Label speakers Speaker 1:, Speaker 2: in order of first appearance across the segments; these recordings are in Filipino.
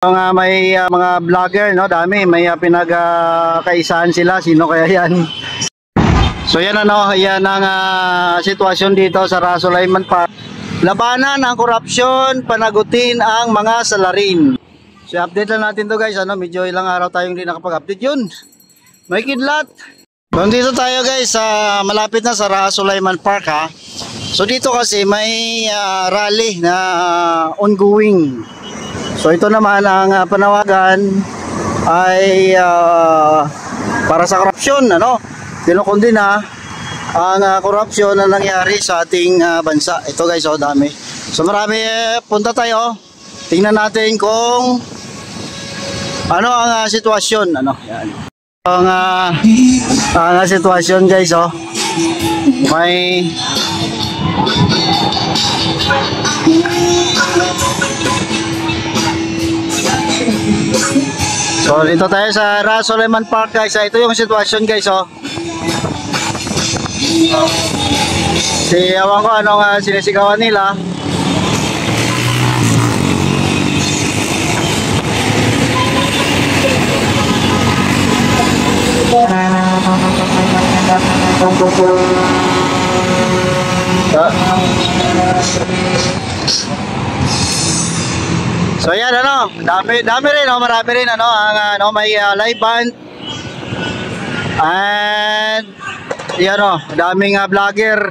Speaker 1: May mga vlogger, no, dami, may pinagkaisahan sila, sino kaya yan? So yan ano, yan ang sitwasyon dito sa Ra-Sulaiman Park. Labanan ang korupsyon, panagutin ang mga salarin. So update lang natin to guys, ano, medyo ilang araw tayong hindi nakapag-update yun. May kidlat. So dito tayo guys, malapit na sa Ra-Sulaiman Park ha. So dito kasi may rally na ongoing. So ito naman ang panawagan ay para sa korupsyon, ano? Kinukundina ang korupsyon na nangyari sa ating bansa. Ito guys, oh, dami. So marami, punta tayo. Tingnan natin kung ano ang sitwasyon, ano? Yan. Ang sitwasyon guys, oh. May So dito tayo sa Ra-Sulaiman Park guys. Ito yung sitwasyon guys, oh. Ewan ko anong sinisigawan nila. So yan ano, dami rin, no, marami rin ano ang may live band. And yan oh, daming vlogger.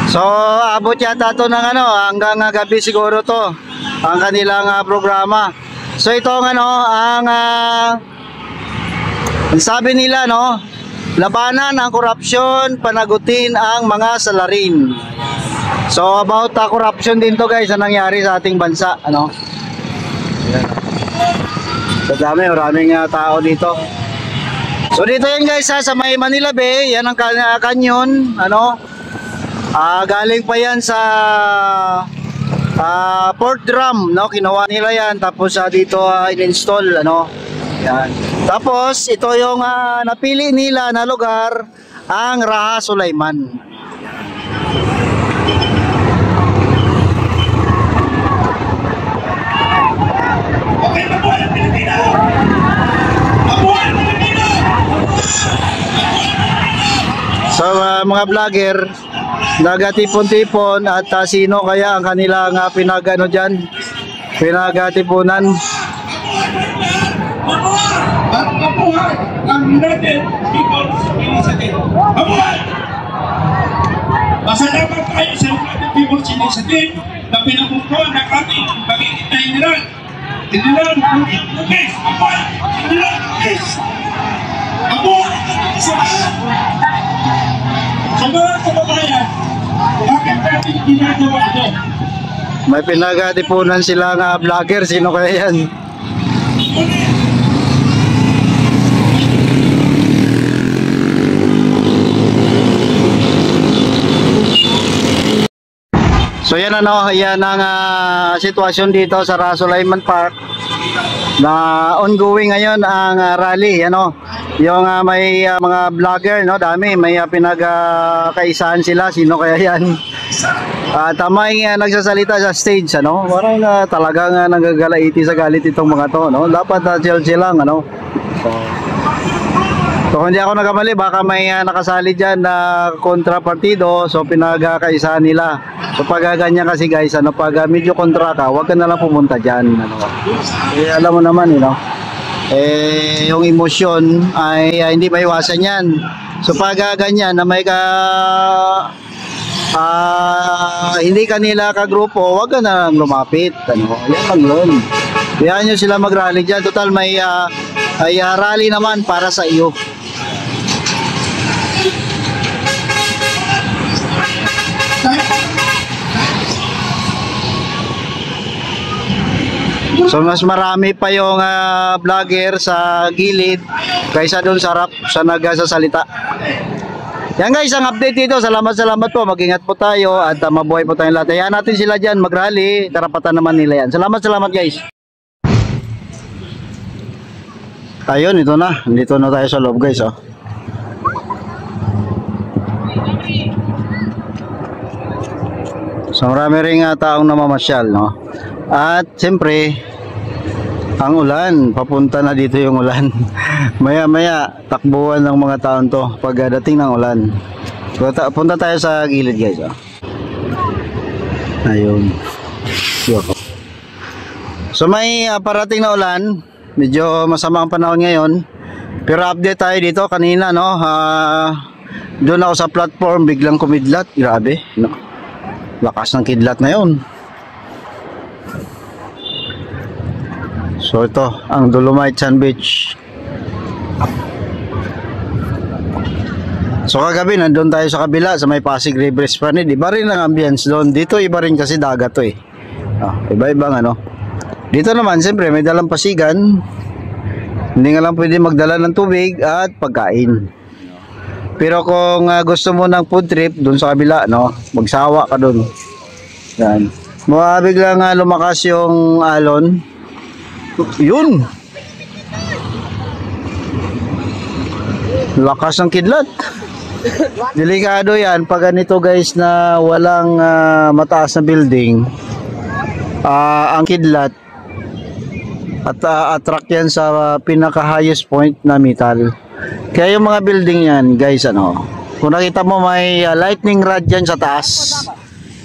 Speaker 1: So abot yata to ng ano hanggang gabi siguro to ang kanilang programa. So ito ang ano ang sabi nila, no, labanan ang korupsyon, panagutin ang mga salarin. So about corruption din to guys, ang nangyari sa ating bansa, ano. So maraming tao dito. So dito yan guys sa may Manila Bay, yan ang canyon, ano. Galing pa yan sa Port Drum, no, kinuha nila yan tapos dito in-install, ano. Yan. Tapos ito yung napili nila na lugar, ang Ra-Sulaiman.
Speaker 2: Okay, mabuhay ang Pilipinas! Mabuhay ang Pilipinas!
Speaker 1: So mga vlogger, nagatipon-tipon at sino kaya ang kanilang pinagano dyan, pinagatipunan.
Speaker 2: Mabuhay ang United People's Initiative! Mabuhay! Masalamat tayo sa United People's Initiative na pinamukhaan ng ating pagiging na Inilan. Inilan Lugis! Mabuhay! Inilan Lugis! Mabuhay! Sa mga kababayan, bakit natin ginagawa ito?
Speaker 1: May pinagatipunan sila nga vlogger, sino kaya yan? So yan ano, yan ang sitwasyon dito sa Ra-Sulaiman Park na ongoing ngayon ang rally, ano. Yung may mga vlogger, no, dami, may pinagkaisahan sila, sino kaya yan? At may nagsasalita sa stage, ano. Parang talagang nanggagalaiti sa galit itong mga to, no. Dapat chill lang, ano. So hindi ako nagkamali, baka may nakasali dyan na kontrapartido, so pinagkaisahan nila. So pag ganyan kasi guys, ano, pag medyo kontra ka, huwag ka na lang pumunta dyan, ano. Alam mo naman, you know, yung emosyon ay hindi maiwasan yan. So pag ganyan na may hindi kanila kagrupo, huwag ka na lang lumapit, ano. Yan lang yun. Kaya nyo sila mag-rally dyan. Total may rally naman para sa iyo. So mas marami pa yung vlogger sa gilid kaysa doon sa harap sa nagsasalita. Yan guys, ang update dito. Salamat po. Mag-ingat po tayo at mabuhay po tayong lahat. Hayaan natin sila dyan mag-rally. Karapatan naman nila yan. Salamat guys. Ayun, ito na. Dito na tayo sa loob guys, oh. So marami ring taong namamasyal, no? At siyempre, ang ulan, papunta na dito yung ulan. Maya-maya, takbuhan ng mga taon to pagdating ng ulan. So, punta tayo sa gilid, guys. Oh. Ayun. So may parating na ulan. Medyo masama ang panahon ngayon. Pero update tayo dito kanina, no? Doon ako sa platform, biglang kumidlat. Grabe, no? Lakas ng kidlat na yun. So ito, ang Dolomite Sand Beach. So kagabi, nandun tayo sa kabila, sa may Pasig River Esplanade. Iba rin ang ambience doon. Dito iba rin kasi dagat to eh. Iba-ibang ano. Dito naman, siyempre, may dalang pasigan. Hindi nga lang pwede magdala ng tubig at pagkain. Pero kung gusto mo ng food trip, doon sa kabila, no? Magsawa ka doon. Yan. Biglang lumakas yung alon. Yun, lakas ng kidlat. Delikado yan pag ganito, guys, na walang mataas na building. Ang kidlat at attract yan sa pinaka highest point na metal. Kaya yung mga building yan, guys, ano, kung nakita mo may lightning rod yan sa taas.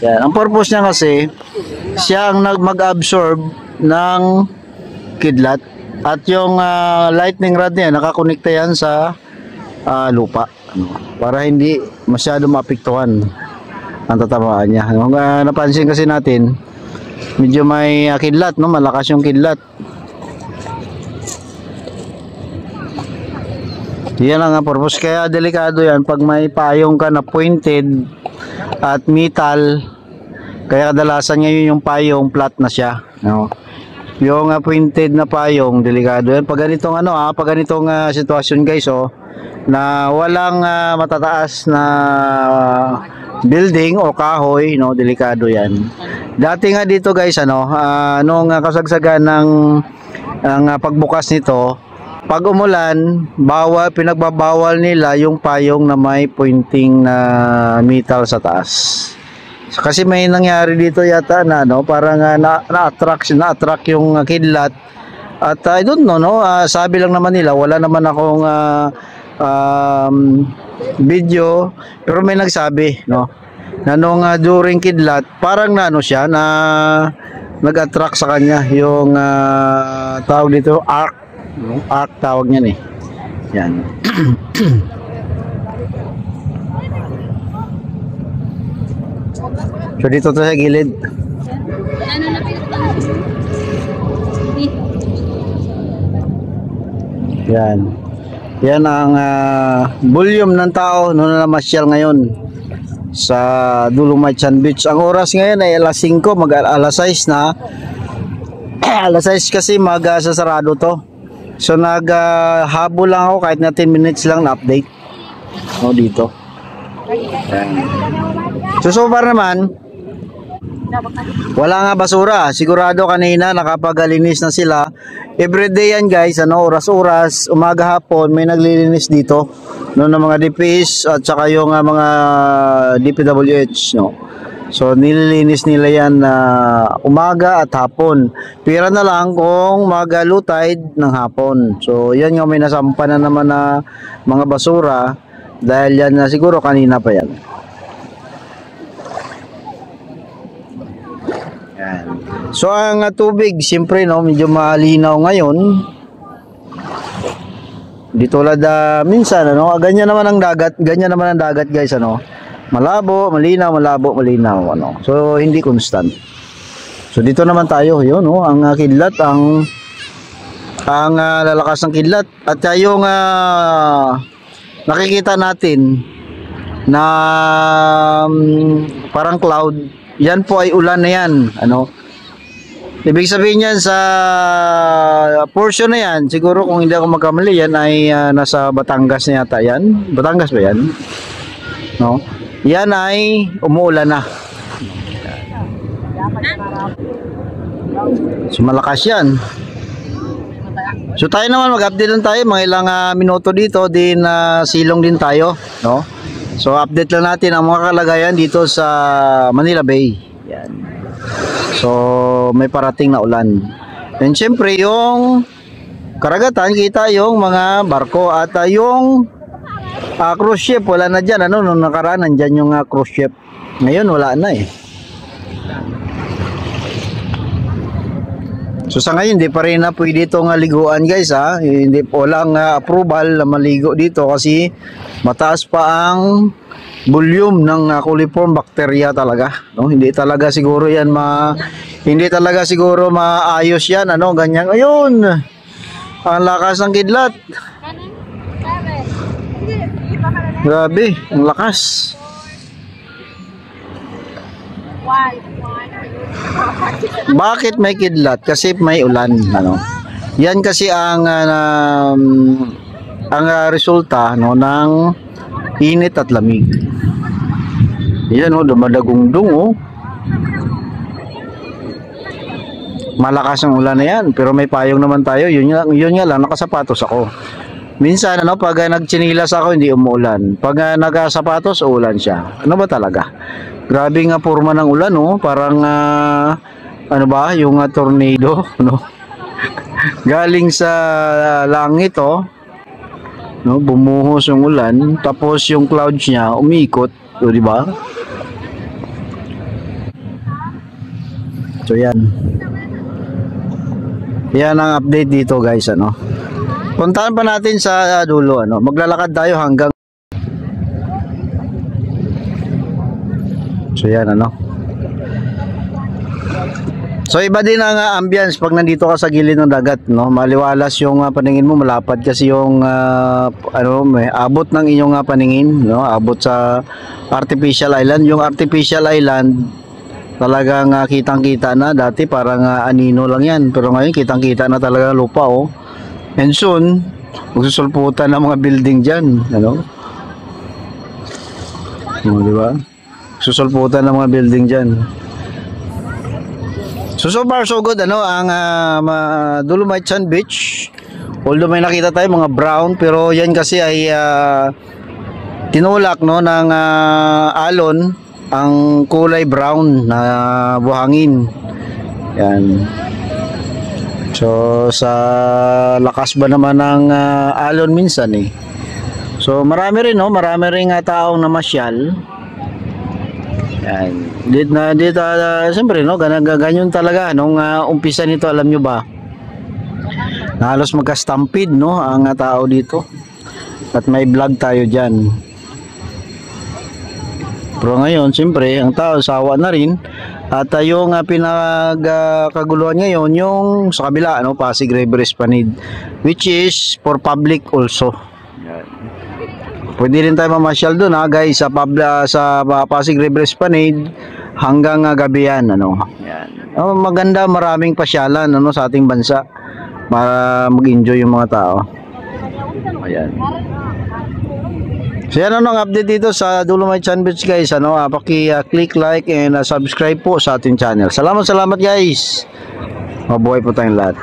Speaker 1: Yan. Ang purpose niya kasi, siya ang mag-absorb ng kidlat at yung lightning rod niya nakakonekta yan sa lupa, para hindi masyado maapektuhan ang tatamaan niya. Napansin kasi natin medyo may kidlat, no? Malakas yung kidlat. Yan ang purpose, kaya delikado yan pag may payong ka na pointed at metal. Kaya kadalasan ngayon yung payong flat na siya, no? Yung pointed na payong, delikado yan. Pag ganitong pag ganitong sitwasyon, guys, na walang matataas na building o kahoy, no, delikado yan. Dati nga dito, guys, nung kasagsagan ng pagbukas nito, pag umulan, pinagbabawal nila yung payong na may pointing na metal sa taas. Kasi may nangyari dito yata na parang na-attract yung kidlat. At I don't know, no, sabi lang naman nila, wala naman akong video, pero may nagsabi, no, na nung during kidlat, parang siya na nag-attract sa kanya yung tawag dito, arc. Arc tawag niyan eh. Yan. So dito to sa gilid. Yan. Yan ang volume ng tao na namasyal ngayon sa Dolomite Sand Beach. Ang oras ngayon ay alas 5, alas 6 na. Alas 6 kasi sasarado to. So habol lang ako kahit na 10 minutes lang na update. Dito. Yan. So far naman, wala nga basura. Sigurado kanina nakapagalinis na sila. Everyday yan, guys, oras-oras, umaga hapon may naglilinis dito, no, ng mga DPS at saka yung mga DPWH, no. So nililinis nila yan umaga at hapon. Pira na lang kung mag-low tide ng hapon. So yan yung may nasampa na naman na mga basura, dahil yan siguro kanina pa yan. So ang tubig, siyempre, no, medyo malinaw ngayon. Di tulad minsan, ganyan naman ang dagat, guys, malabo, malinaw, malabo, malinaw, So hindi constant. So dito naman tayo, yun, ang kidlat, ang lalakas ng kidlat at yung nakikita natin na parang cloud, yan po ay ulan na yan, Ibig sabihin yan sa portion na yan, siguro kung hindi ako magkamali, yan ay nasa Batangas na yata yan. Batangas ba yan? No? Yan ay umuulan na. So malakas yan. So tayo naman mag-update lang tayo, mga ilang minuto dito din, silong din tayo, no? So update lang natin ang mga kalagayan dito sa Manila Bay. Yan. So may parating na ulan. And syempre yung karagatan, kita yung mga barko at yung cruise ship, wala na dyan. Ano, nung nakaraan nandyan yung cruise ship. Ngayon wala na eh. So sa ngayon hindi pa rin na pwede itong liguan guys ha. Hindi walang approval na maligo dito kasi mataas pa ang volume ng coliform bacteria talaga, no? Hindi talaga siguro yan hindi talaga siguro maayos yan, ano, ganyan. Ayun. Ang lakas ng kidlat. Grabe, ang lakas. Bakit may kidlat? Kasi may ulan, ano. Yan kasi ang resulta, no, ng init at lamig. Yan, oh, dumadagundong, oh. Malakas ang ulan na yan, pero may payong naman tayo. Yun nga lang, nakasapatos ako. Minsan, ano, pag nagtsinilas ako, hindi umuulan. Pag nagasapatos, uulan siya. Ano ba talaga? Grabe nga forma ng ulan, oh. Parang, ano ba, yung tornado, no? Galing sa langit, oh. No, bumuhos yung ulan, tapos yung clouds niya, umiikot, o, di ba? So, yan. Yan ang update dito, guys, ano. Puntahan pa natin sa dulo, ano. Maglalakad tayo hanggang so yan, ano. So iba din ang ambience pag nandito ka sa gilid ng dagat, no. Maliwalas yung paningin mo, malapad kasi yung ano, may abot ng inyong paningin, no. Abot sa artificial island. Yung artificial island talagang kitang-kita na. Dati parang anino lang yan, pero ngayon kitang-kita na talaga lupa, oh. And soon magsusulputan ng mga building diyan, ano. Di ba? Susulputan ng mga building diyan. So far so good, ano, ang Dolomite Sand Beach. Although may nakita tayo mga brown, pero yan kasi ay tinulak, no, ng alon ang kulay brown na buhangin. Yan. So sa lakas ba naman ng alon minsan eh. So marami rin, no, marami ring taong namasyal. Yan. Dito siyempre, no, ganyan talaga nung umpisa nito, alam nyo ba? Halos magka-stampede, no, ang tao dito. At may vlog tayo diyan. Pero ngayon, siyempre, ang tao sawa na rin. At yung pinagkaguluhan ngayon, yung sa kabila, ano, Pasig River Esplanade, which is for public also. Yan. Pwede rin tayo mamasyal doon, ha, guys, sa Pasig River Esplanade hanggang gabi yan, ano. Yan. Maganda, maraming pasyalan, ano, sa ating bansa para mag-enjoy yung mga tao. Ayan. So yan, ano, ang update dito sa Dolomite Sand Beach, guys, ano, paki-click like and subscribe po sa ating channel. Salamat guys. Mabuhay po tayong lahat.